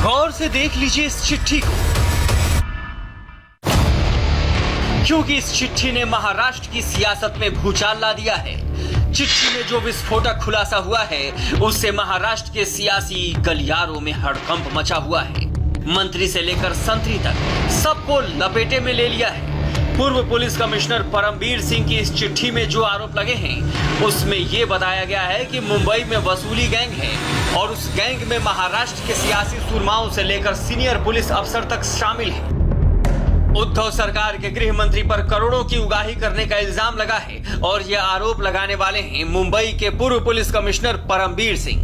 गौर से देख लीजिए इस चिट्ठी को, क्योंकि इस चिट्ठी ने महाराष्ट्र की सियासत में भूचाल ला दिया है। चिट्ठी में जो विस्फोटक खुलासा हुआ है उससे महाराष्ट्र के सियासी गलियारों में हड़कंप मचा हुआ है। मंत्री से लेकर संतरी तक सबको लपेटे में ले लिया है। पूर्व पुलिस कमिश्नर परमबीर सिंह की इस चिट्ठी में जो आरोप लगे हैं उसमें यह बताया गया है कि मुंबई में वसूली गैंग है और उस गैंग में महाराष्ट्र के सियासी सुरमाओं से लेकर सीनियर पुलिस अफसर तक शामिल है। उद्धव सरकार के गृह मंत्री पर करोड़ों की उगाही करने का इल्जाम लगा है और यह आरोप लगाने वाले हैं मुंबई के पूर्व पुलिस कमिश्नर परमबीर सिंह।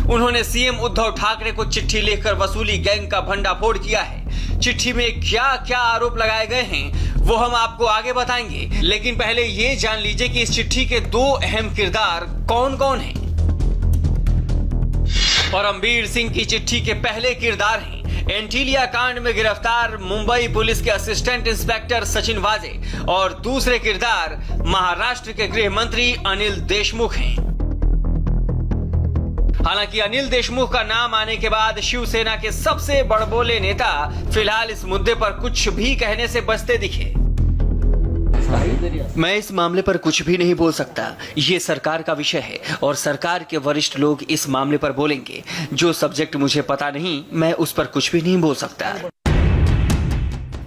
उन्होंने सीएम उद्धव ठाकरे को चिट्ठी लिखकर वसूली गैंग का भंडाफोड़ किया है। चिट्ठी में क्या क्या आरोप लगाए गए हैं वो हम आपको आगे बताएंगे, लेकिन पहले ये जान लीजिए कि इस चिट्ठी के दो अहम किरदार कौन कौन हैं। परमबीर सिंह की चिट्ठी के पहले किरदार हैं एंटीलिया कांड में गिरफ्तार मुंबई पुलिस के असिस्टेंट इंस्पेक्टर सचिन वाजे और दूसरे किरदार महाराष्ट्र के गृह मंत्री अनिल देशमुख हैं। हालांकि अनिल देशमुख का नाम आने के बाद शिवसेना के सबसे बड़बोले नेता फिलहाल इस मुद्दे पर कुछ भी कहने से बचते दिखे। मैं इस मामले पर कुछ भी नहीं बोल सकता, ये सरकार का विषय है और सरकार के वरिष्ठ लोग इस मामले पर बोलेंगे। जो सब्जेक्ट मुझे पता नहीं, मैं उस पर कुछ भी नहीं बोल सकता।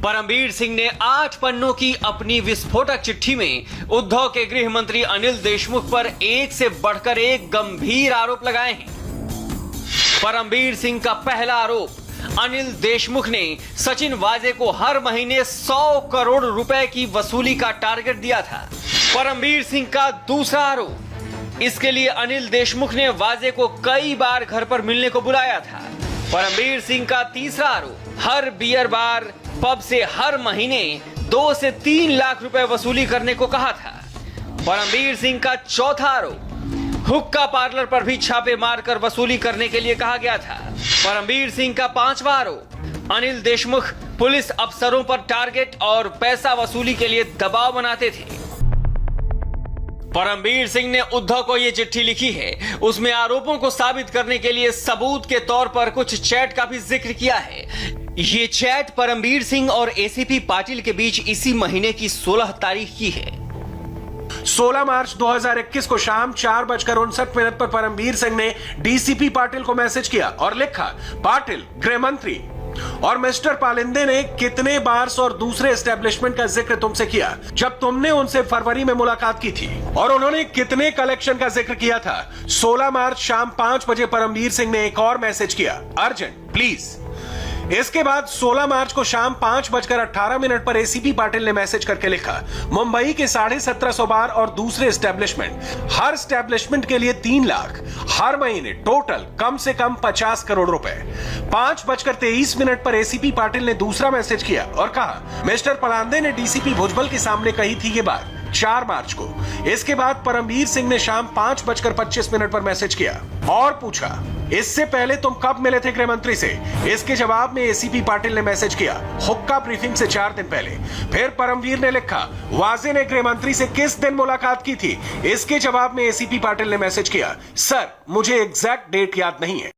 परमबीर सिंह ने 8 पन्नों की अपनी विस्फोटक चिट्ठी में उद्धव के गृह मंत्री अनिल देशमुख पर एक से बढ़कर एक गंभीर आरोप लगाए हैं। परमबीर सिंह का पहला आरोप, अनिल देशमुख ने सचिन वाजे को हर महीने 100 करोड़ रुपए की वसूली का टारगेट दिया था। परमबीर सिंह का दूसरा आरोप, इसके लिए अनिल देशमुख ने वाजे को कई बार घर पर मिलने को बुलाया था। परमबीर सिंह का तीसरा आरोप, हर बियर बार पब से हर महीने 2 से 3 लाख रुपए वसूली करने को कहा था। परमबीर सिंह का चौथा आरोप, हुक्का पार्लर पर भी छापे मारकर वसूली करने के लिए कहा गया था। परमबीर सिंह का पांचवा आरोप, अनिल देशमुख पुलिस अफसरों पर टारगेट और पैसा वसूली के लिए दबाव बनाते थे। परमबीर सिंह ने उद्धव को यह चिट्ठी लिखी है, उसमें आरोपों को साबित करने के लिए सबूत के तौर पर कुछ चैट का भी जिक्र किया है। ये चैट परमबीर सिंह और एसीपी पाटिल के बीच इसी महीने की 16 तारीख की है। 16 मार्च 2021 को शाम 4:59 पर परमबीर सिंह ने डीसीपी पाटिल को मैसेज किया और लिखा, पाटिल गृह मंत्री और मिस्टर पालिंदे ने कितने बार्स और दूसरे एस्टेब्लिशमेंट का जिक्र तुमसे किया जब तुमने उनसे फरवरी में मुलाकात की थी, और उन्होंने कितने कलेक्शन का जिक्र किया था। 16 मार्च शाम 5 बजे परमबीर सिंह ने एक और मैसेज किया, अर्जेंट प्लीज। इसके बाद 16 मार्च को शाम 5:18 पर एसीपी पाटिल ने मैसेज करके लिखा, मुंबई के 1750 बार और दूसरे एस्टेब्लिशमेंट, हर एस्टेब्लिशमेंट के लिए 3 लाख, हर महीने टोटल कम से कम 50 करोड़ रुपए। 5:23 पर एसीपी पाटिल ने दूसरा मैसेज किया और कहा, मिस्टर पलांदे ने डीसीपी भुजबल के सामने कही थी ये बात 4 मार्च को। इसके बाद परमबीर सिंह ने शाम 5:25 पर मैसेज किया और पूछा, इससे पहले तुम कब मिले थे गृह मंत्री से। इसके जवाब में एसीपी पाटिल ने मैसेज किया, हुक्का ब्रीफिंग से 4 दिन पहले। फिर परमबीर ने लिखा, वाजे ने गृह मंत्री से किस दिन मुलाकात की थी। इसके जवाब में एसीपी पाटिल ने मैसेज किया, सर मुझे एग्जैक्ट डेट याद नहीं है।